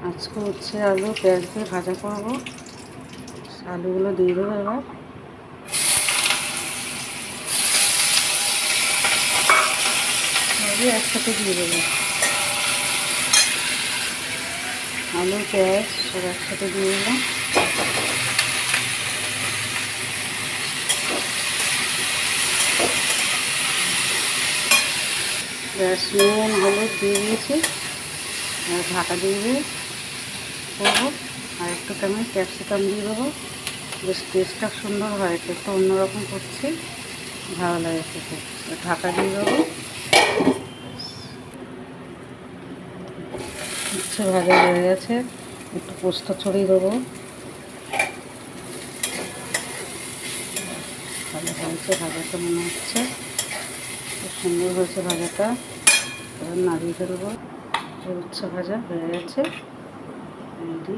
আজকে উচ্ছে আলু পেঁয়াজ দিয়ে ভাজা করব। আলুগুলো দিয়ে দেবো এবার। একসাথে দিয়ে দেবো আলু পেঁয়াজ সব একসাথে দিয়ে দিলাম। ব্যাস নুন হলুদ দিয়ে দিয়েছি, আর ঢাকা দিয়ে করবো। আর একটু আমি ক্যাপসিকাম দিয়ে দেবো, বেশ টেস্টটা সুন্দর হয়, একটু অন্যরকম করছি, ভালো লাগে খেতে। ঢাকা দিয়ে দেবো। উচ্ছে ভাজা হয়ে গেছে, একটু পোস্ত ছড়িয়ে দেবো। ভালো হয়েছে ভাজাটা, মনে হচ্ছে খুব সুন্দর হয়েছে ভাজাটা। এবার নাড়িয়ে ফেলবো। উচ্ছে ভাজা হয়ে গেছে রেডি।